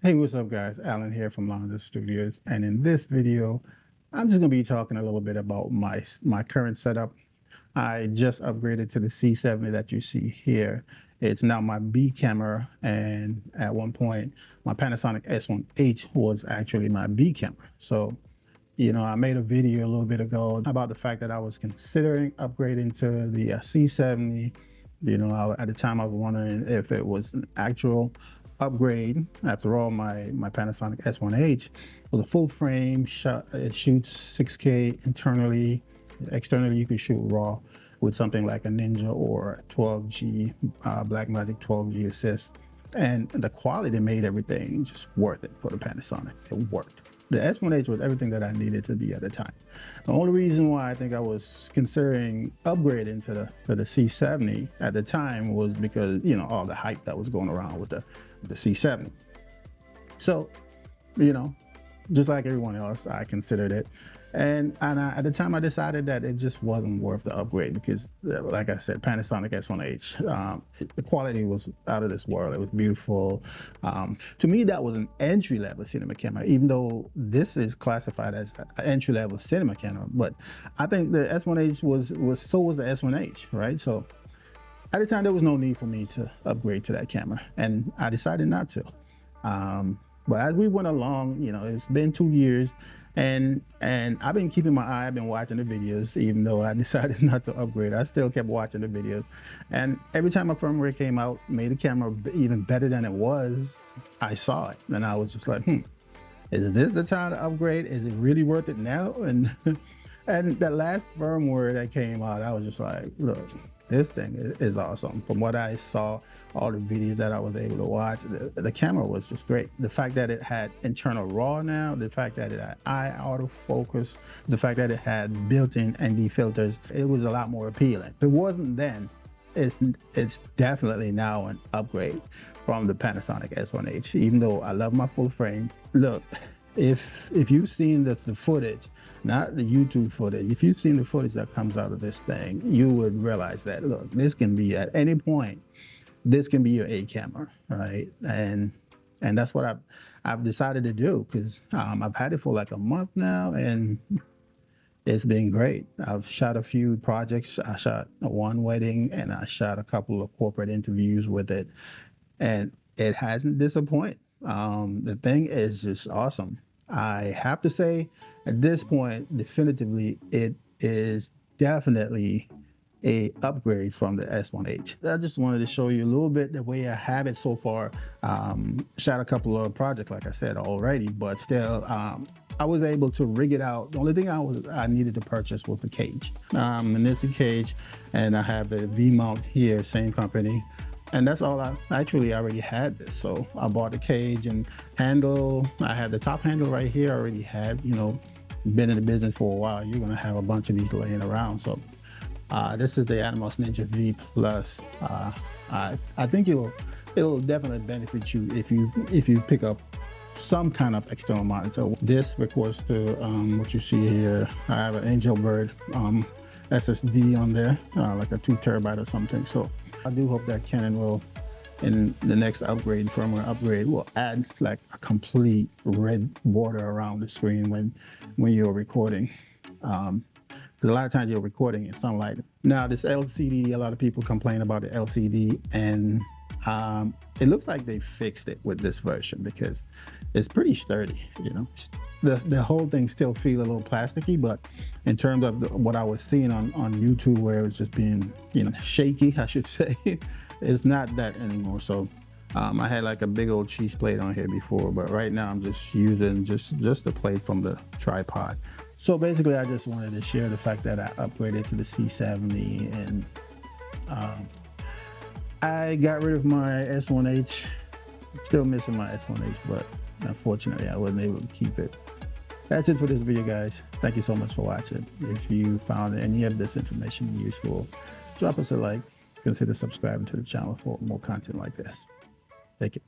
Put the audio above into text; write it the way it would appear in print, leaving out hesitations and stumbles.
Hey, what's up, guys? Alan here from Lonzos Studios, and in this video, I'm just gonna be talking a little bit about my current setup. I just upgraded to the C70 that you see here. It's now my B camera, and at one point, my Panasonic S1H was actually my B camera. So, I made a video a little bit ago about the fact that I was considering upgrading to the C70. At the time I was wondering if it was an actual upgrade. After all, my Panasonic S1H was a full frame shot. It shoots 6K internally. Externally, you can shoot RAW with something like a Ninja or 12G Blackmagic 12G Assist, and the quality made everything just worth it for the Panasonic. It worked. The S1H was everything that I needed to be at the time. The only reason why I think I was considering upgrading to the C70 at the time was because all the hype that was going around with the C70. So, you know, just like everyone else, I considered it. At the time, I decided that it just wasn't worth the upgrade because, like I said, Panasonic S1H, the quality was out of this world. It was beautiful. To me, that was an entry-level cinema camera, even though this is classified as an entry-level cinema camera. But I think the S1H was the S1H, right? So at the time, there was no need for me to upgrade to that camera, and I decided not to. But as we went along, it's been 2 years, and I've been keeping my eye. I've been watching the videos, even though I decided not to upgrade. I still kept watching the videos, and every time a firmware came out, made the camera even better than it was, I saw it, and I was just like, is this the time to upgrade? Is it really worth it now? And and that last firmware that came out, I was just like, look, this thing is awesome. From what I saw, all the videos that I was able to watch, the camera was just great. The fact that it had internal RAW now, the fact that it had eye autofocus, the fact that it had built-in ND filters, it was a lot more appealing. If it wasn't then, it's definitely now an upgrade from the Panasonic S1H. Even though I love my full frame, look, if you've seen the footage, not the YouTube footage, if you've seen the footage that comes out of this thing, you would realize that, look, this can be at any point, this can be your A camera, right? And that's what I've decided to do because I've had it for like a month now, and it's been great. I've shot a few projects. I shot one wedding, and I shot a couple of corporate interviews with it, and it hasn't disappointed. The thing is just awesome. I have to say, at this point, definitively, it is definitely a upgrade from the S1H. I just wanted to show you a little bit the way I have it so far. Shot a couple of projects, like I said already, but still, I was able to rig it out. The only thing I needed to purchase was the cage, and it's a cage, and I have the V mount here, same company. And that's all. I actually already had this, so I bought the cage and handle. I had the top handle right here. I already had, been in the business for a while. You're gonna have a bunch of these laying around. So this is the Atomos Ninja V Plus. I think it'll definitely benefit you if you pick up some kind of external monitor. This records to what you see here. I have an Angel Bird SSD on there, like a 2 terabyte or something. So I do hope that Canon will, in the next firmware upgrade, will add like a complete red border around the screen when you're recording. Because a lot of times you're recording in sunlight. Now this LCD, a lot of people complain about the LCD, and it looks like they fixed it with this version because it's pretty sturdy. The whole thing still feels a little plasticky, but in terms of what I was seeing on YouTube, where it was just being shaky, I should say, it's not that anymore. So I had like a big old cheese plate on here before, but right now I'm just using just the plate from the tripod. So basically, I just wanted to share the fact that I upgraded to the C70, and I got rid of my S1H. Still missing my S1H, but unfortunately, I wasn't able to keep it. That's it for this video, guys. Thank you so much for watching. If you found any of this information useful, drop us a like. Consider subscribing to the channel for more content like this. Thank you.